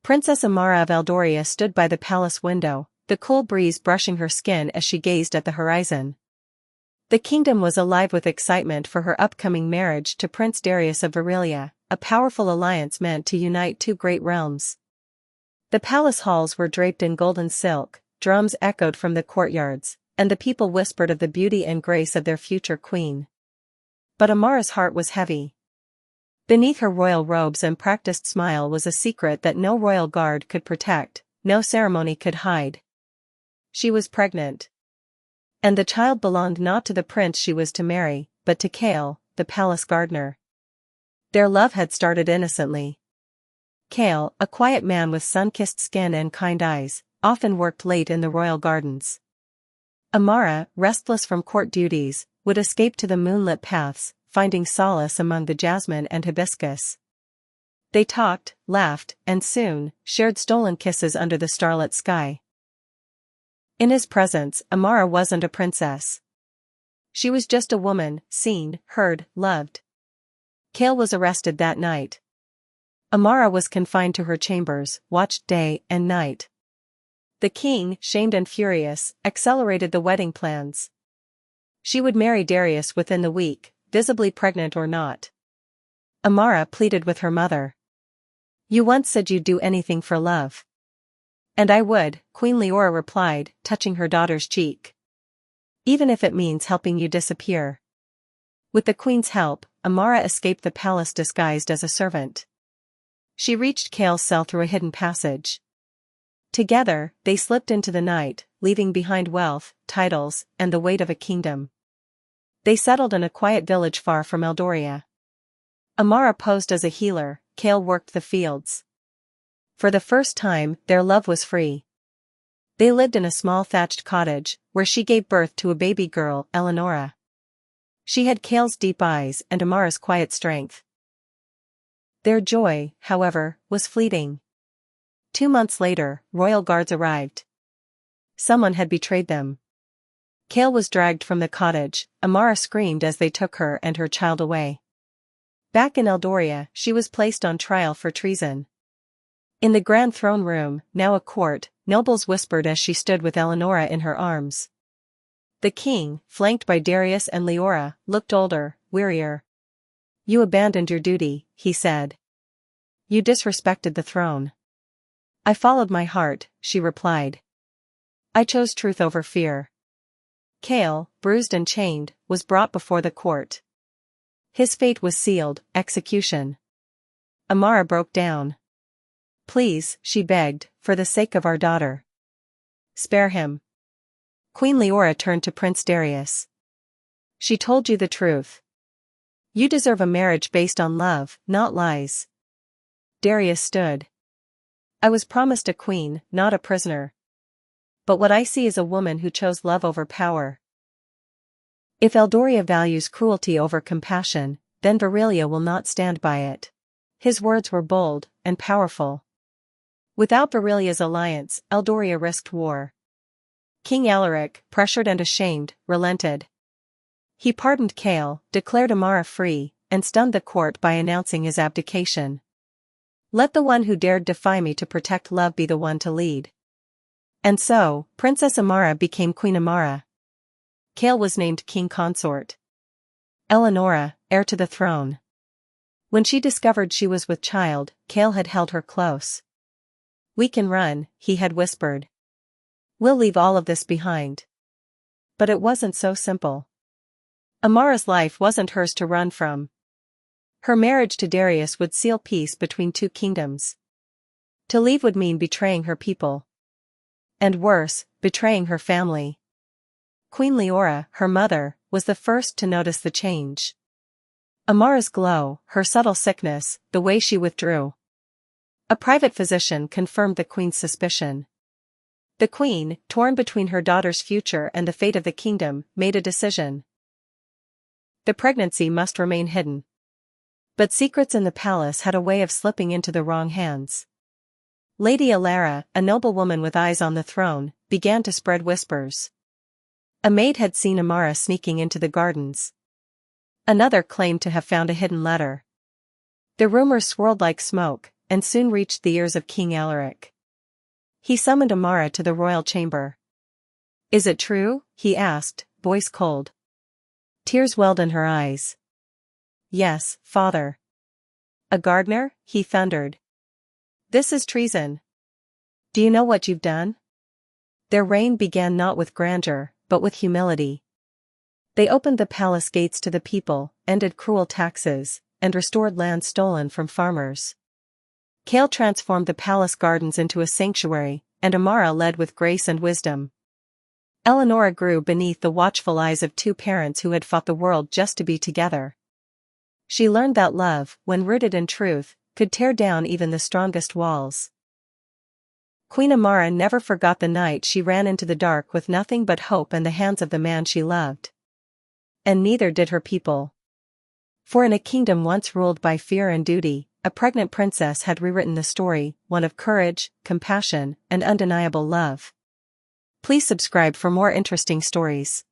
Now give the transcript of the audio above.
Princess Amara of Eldoria stood by the palace window, the cool breeze brushing her skin as she gazed at the horizon. The kingdom was alive with excitement for her upcoming marriage to Prince Darius of Virelia, a powerful alliance meant to unite two great realms. The palace halls were draped in golden silk, drums echoed from the courtyards, and the people whispered of the beauty and grace of their future queen. But Amara's heart was heavy. Beneath her royal robes and practiced smile was a secret that no royal guard could protect, no ceremony could hide. She was pregnant. And the child belonged not to the prince she was to marry, but to Kael, the palace gardener. Their love had started innocently. Kael, a quiet man with sun-kissed skin and kind eyes, often worked late in the royal gardens. Amara, restless from court duties, would escape to the moonlit paths, finding solace among the jasmine and hibiscus. They talked, laughed, and soon, shared stolen kisses under the starlit sky. In his presence, Amara wasn't a princess. She was just a woman, seen, heard, loved. Kael was arrested that night. Amara was confined to her chambers, watched day and night. The king, shamed and furious, accelerated the wedding plans. She would marry Darius within the week, visibly pregnant or not. Amara pleaded with her mother. "You once said you'd do anything for love." "And I would," Queen Leora replied, touching her daughter's cheek. "Even if it means helping you disappear." With the queen's help, Amara escaped the palace disguised as a servant. She reached Kael's cell through a hidden passage. Together, they slipped into the night, leaving behind wealth, titles, and the weight of a kingdom. They settled in a quiet village far from Eldoria. Amara posed as a healer, Kael worked the fields. For the first time, their love was free. They lived in a small thatched cottage, where she gave birth to a baby girl, Eldoria. She had Kael's deep eyes and Amara's quiet strength. Their joy, however, was fleeting. 2 months later, royal guards arrived. Someone had betrayed them. Kael was dragged from the cottage, Amara screamed as they took her and her child away. Back in Eldoria, she was placed on trial for treason. In the grand throne room, now a court, nobles whispered as she stood with Eldoria in her arms. The king, flanked by Darius and Leora, looked older, wearier. "You abandoned your duty," he said. "You disrespected the throne." "I followed my heart," she replied. "I chose truth over fear." Kael, bruised and chained, was brought before the court. His fate was sealed, execution. Amara broke down. "Please," she begged, "for the sake of our daughter. Spare him." Queen Leora turned to Prince Darius. "She told you the truth. You deserve a marriage based on love, not lies." Darius stood. "I was promised a queen, not a prisoner. But what I see is a woman who chose love over power. If Eldoria values cruelty over compassion, then Virelia will not stand by it." His words were bold and powerful. Without Virelia's alliance, Eldoria risked war. King Alaric, pressured and ashamed, relented. He pardoned Kael, declared Amara free, and stunned the court by announcing his abdication. "Let the one who dared defy me to protect love be the one to lead." And so, Princess Amara became Queen Amara. Kael was named king consort. Eldoria, heir to the throne. When she discovered she was with child, Kael had held her close. "We can run," he had whispered. "We'll leave all of this behind." But it wasn't so simple. Amara's life wasn't hers to run from. Her marriage to Darius would seal peace between two kingdoms. To leave would mean betraying her people. And worse, betraying her family. Queen Leora, her mother, was the first to notice the change. Amara's glow, her subtle sickness, the way she withdrew. A private physician confirmed the queen's suspicion. The queen, torn between her daughter's future and the fate of the kingdom, made a decision. The pregnancy must remain hidden. But secrets in the palace had a way of slipping into the wrong hands. Lady Amara, a noblewoman with eyes on the throne, began to spread whispers. A maid had seen Amara sneaking into the gardens. Another claimed to have found a hidden letter. The rumors swirled like smoke, and soon reached the ears of King Alaric. He summoned Amara to the royal chamber. "Is it true?" he asked, voice cold. Tears welled in her eyes. "Yes, father." "A gardener?" he thundered. "This is treason. Do you know what you've done?" Their reign began not with grandeur, but with humility. They opened the palace gates to the people, ended cruel taxes, and restored land stolen from farmers. Kael transformed the palace gardens into a sanctuary, and Amara led with grace and wisdom. Eleonora grew beneath the watchful eyes of two parents who had fought the world just to be together. She learned that love, when rooted in truth, could tear down even the strongest walls. Queen Amara never forgot the night she ran into the dark with nothing but hope and the hands of the man she loved. And neither did her people. For in a kingdom once ruled by fear and duty, a pregnant princess had rewritten the story, one of courage, compassion, and undeniable love. Please subscribe for more interesting stories.